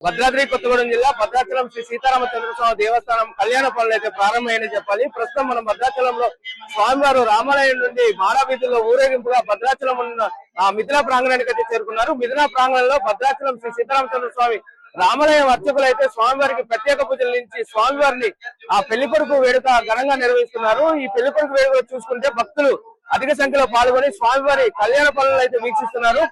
భద్రాద్రి కొత్తగూడెం జిల్లా భద్రాచలం శ్రీ సీతారామచంద్రస్వామి దేవస్థానం కళ్యాణ పనులు అయితే ప్రారంభమైనని చెప్పాలి. ప్రస్తుతం మనం భద్రాచలంలో స్వామివారు రామాలయం నుండి మాడాబీధుల్లో ఊరేగింపుగా భద్రాచలం ఉన్న మిథిలా ప్రాంగణానికి అయితే చేరుకున్నారు. మిథిలా ప్రాంగణంలో భద్రాచలం శ్రీ సీతారామచంద్రస్వామి రామాలయం అర్చకులు అయితే స్వామివారికి ప్రత్యేక పూజలు నుంచి స్వామివారిని పెళ్లి కొడుకు వేడుక ఘనంగా నిర్వహిస్తున్నారు. ఈ పెళ్లి కొడుకు వేడుకలు చూసుకుంటే భక్తులు అధిక సంఖ్యలో పాల్గొని స్వామివారి కళ్యాణ పనులను అయితే వీక్షిస్తున్నారు.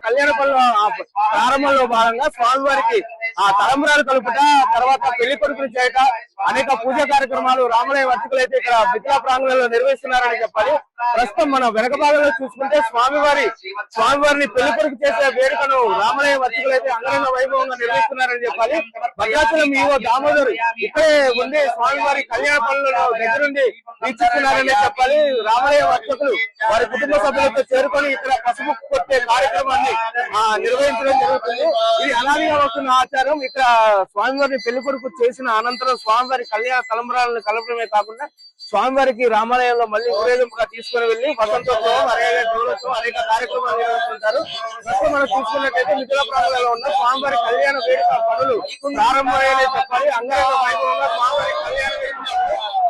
కళ్యాణ పనుల ప్రారంభంలో భాగంగా స్వామివారికి తలంబ్రాలు కలుపుట, తర్వాత పెళ్లి కొడుకులు చేయట, అనేక పూజా కార్యక్రమాలు రామాలయ అర్చకులు అయితే ఇక్కడ మిథిలా ప్రాంగణంలో నిర్వహిస్తున్నారని చెప్పాలి. ప్రస్తుతం మనం వెనక భాగంలో చూసుకుంటే స్వామివారిని పెళ్లి కొడుకు చేసే వేడుకను రామాలయ అర్చకులు అయితే అంగరంగ వైభవంగా నిర్వహిస్తున్నారని చెప్పాలి. భద్రాచలం ఈవో దామోదర్ ఇక్కడే ఉండి స్వామివారి కళ్యాణ పనులను దగ్గరుండి వీక్షిస్తున్నారని చెప్పాలి. రామాలయ అర్చకులు వారి కుటుంబ సభ్యులతో చేరుకొని ఇక్కడ పసుపు కొట్టే కార్యక్రమాన్ని నిర్వహించడం జరుగుతుంది. ఇది అనాదిగా వస్తున్న ఆచారం. ఇక్కడ స్వామివారిని పెళ్లి కొడుకు చేసిన అనంతరం స్వామివారి కళ్యాణ తలంబ్రాలను కలపడమే కాకుండా స్వామివారికి రామాలయంలో మళ్ళీ ఊరేగింపుగా తీసుకుని వెళ్లి వసంతోత్సవం, అనేక కార్యక్రమాలు నిర్వహిస్తుంటారు. ప్రస్తుతం మనం చూసుకున్నట్టయితే మిథిలా ప్రాంగణంలో ఉన్న స్వామివారి కళ్యాణ వేడుక పనులు ప్రారంభమయ్యాయని చెప్పాలి. అంగరంగ వైభవంగా స్వామివారి కళ్యాణ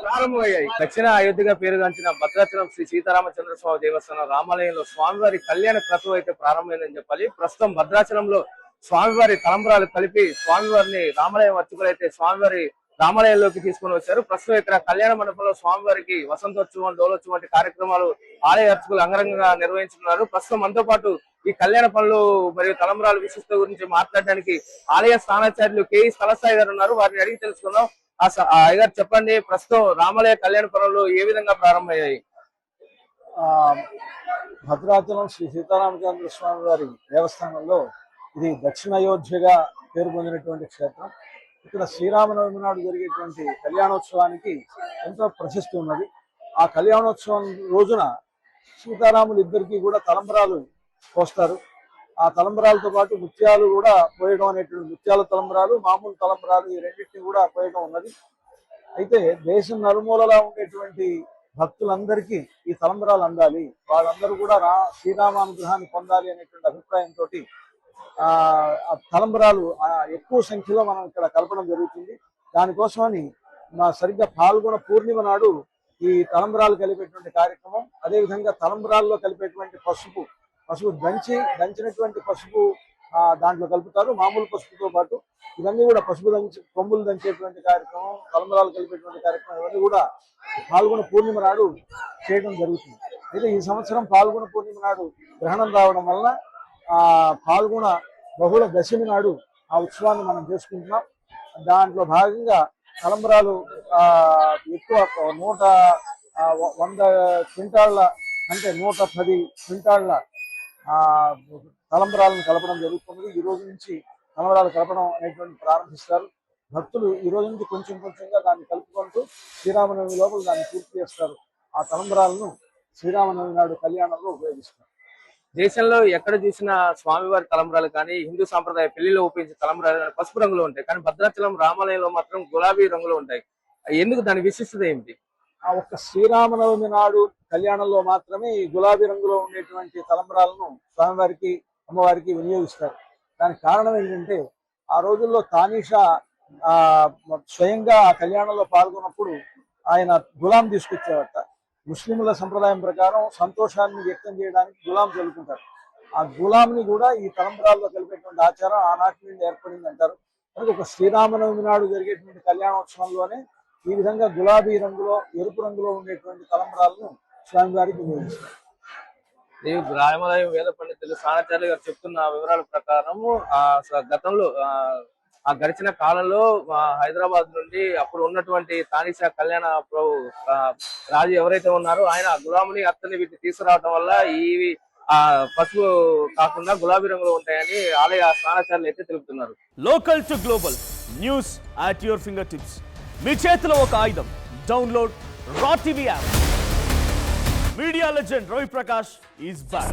ప్రారంభమయ్యాయి. దక్షిణ అయోధ్యగా పేరుగాంచిన భద్రాచలం శ్రీ సీతారామచంద్రస్వామి దేవస్థానం రామాలయంలో స్వామివారి కళ్యాణ క్రతువు అయితే ప్రారంభమైందని చెప్పాలి. ప్రస్తుతం భద్రాచలంలో స్వామివారి తలంబ్రాలు కలిపి స్వామివారిని రామాలయం అర్చకులు అయితే స్వామివారి రామాలయంలోకి తీసుకుని వచ్చారు. ప్రస్తుతం ఇక్కడ కళ్యాణ మండపంలో స్వామివారికి వసంతోత్సవం, డోలోత్సవం వంటి కార్యక్రమాలు ఆలయ అర్చకులు అంగరంగంగా నిర్వహించుతున్నారు. ప్రస్తుతం మనతో పాటు ఈ కళ్యాణ పనులు మరియు తలంబ్రాల విశిష్టత గురించి మాట్లాడడానికి ఆలయ స్థానాచార్యులు కేఈ స్థలస్థాయి గారు ఉన్నారు. వారిని అడిగి తెలుసుకుందాం. అయ్యగారు చెప్పండి, ప్రస్తుతం రామాలయ కళ్యాణ పనులు ఏ విధంగా ప్రారంభమయ్యాయి? భద్రాచలం శ్రీ సీతారామచంద్ర స్వామి వారి దేవస్థానంలో ఇది దక్షిణ అయోధ్యగా పేరు పొందినటువంటి క్షేత్రం. ఇక్కడ శ్రీరామనవమి నాడు జరిగేటువంటి కళ్యాణోత్సవానికి ఎంతో ప్రశస్తి ఉన్నది. ఆ కళ్యాణోత్సవం రోజున సీతారాములు ఇద్దరికి కూడా తలంబ్రాలు పోస్తారు. ఆ తలంబ్రాలతో పాటు ముత్యాలు కూడా పోయడం అనేటువంటి ముత్యాల తలంబ్రాలు, మామూలు తలంబ్రాలు, ఈ రెండింటిని కూడా పోయడం ఉన్నది. అయితే దేశం నలుమూలలా ఉండేటువంటి భక్తులందరికీ ఈ తలంబ్రాలు అందాలి, వాళ్ళందరూ కూడా శ్రీరామానుగ్రహాన్ని పొందాలి అనేటువంటి అభిప్రాయంతో తలంబ్రాలు ఎక్కువ సంఖ్యలో మనం ఇక్కడ కలపడం జరుగుతుంది. దానికోసమని సరిగ్గా పాల్గొన పూర్ణిమ నాడు ఈ తలంబ్రాలు కలిపేటువంటి కార్యక్రమం, అదేవిధంగా తలంబ్రాల్లో కలిపేటువంటి పసుపు దంచినటువంటి పసుపు దాంట్లో కలుపుతారు. మామూలు పసుపుతో పాటు ఇవన్నీ కూడా పసుపు కొమ్ములు దంచేటువంటి కార్యక్రమం, తలంబ్రాలు కలిపేటువంటి కార్యక్రమం ఇవన్నీ కూడా పాల్గొన పూర్ణిమ నాడు చేయడం జరుగుతుంది. అయితే ఈ సంవత్సరం పాల్గొన పూర్ణిమ నాడు గ్రహణం రావడం వలన పాల్గొన బహుళ దశమి నాడు ఆ ఉత్సవాన్ని మనం చేసుకుంటున్నాం. దాంట్లో భాగంగా తలంబ్రాలు ఎక్కువ 100 క్వింటాళ్ల అంటే 110 క్వింటాళ్ల తలంబ్రాలను కలపడం జరుగుతుంది. ఈ రోజు నుంచి తలంబ్రాలు కలపడం అనేటువంటి ప్రారంభిస్తారు. భక్తులు ఈ రోజు నుంచి కొంచెంగా దాన్ని కలుపుకుంటూ శ్రీరామనవమి లోపల దాన్ని పూర్తి చేస్తారు. ఆ తలంబ్రాలను శ్రీరామనవమి నాడు కళ్యాణంలో ఉపయోగిస్తారు. దేశంలో ఎక్కడ చూసినా స్వామివారి తలంబ్రాలు కానీ, హిందూ సాంప్రదాయ పెళ్లిలో ఉపయోగించే తలంబ్రాలు కానీ పసుపు రంగులో ఉంటాయి. కానీ భద్రాచలం రామాలయంలో మాత్రం గులాబీ రంగులో ఉంటాయి. ఎందుకు? దాని విశిష్టత ఏమిటి? ఆ ఒక్క శ్రీరామనవమి నాడు కళ్యాణంలో మాత్రమే ఈ గులాబీ రంగులో ఉండేటువంటి తలంబ్రాలను స్వామివారికి, అమ్మవారికి వినియోగిస్తారు. దానికి కారణం ఏంటంటే ఆ రోజుల్లో తానీషా స్వయంగా ఆ కళ్యాణంలో పాల్గొన్నప్పుడు ఆయన గులాం తీసుకొచ్చేవాట. ముస్లింల సంప్రదాయం ప్రకారం సంతోషాన్ని వ్యక్తం చేయడానికి గులాం చల్లుకుంటారు. ఆ గులాంని కూడా ఈ తలంబ్రాల్లో కలిపేటువంటి ఆచారం ఆనాటి నుండి ఏర్పడింది అంటారు. కనుక ఒక శ్రీరామనవమి నాడు జరిగేటువంటి కళ్యాణోత్సవంలోనే ఈ విధంగా గులాబీ రంగులో, ఎరుపు రంగులో ఉండేటువంటి తలంబ్రాలను స్వామివారికి వినియోగిస్తారు. రామాలయం వేద పండితులు స్థానాచార్యులు గారు చెప్తున్న వివరాల ప్రకారం గతంలో గడిచిన కాలంలో హైదరాబాద్ నుండి అప్పుడు ఉన్నటువంటి తానీషా కళ్యాణ రాజు ఎవరైతే ఉన్నారో ఆయన గులాముని అత్తని వీటిని తీసుకురావడం వల్ల ఈ పసుపు కాకుండా గులాబీ రంగులో ఉంటాయని ఆలయ స్థానాచార్యులు అయితే తెలుపుతున్నారు. Local to global news at your finger tips. మీ చేతిలో ఒక ఆయుధం. Download Raa TV app. Media legend Ravi Prakash is back.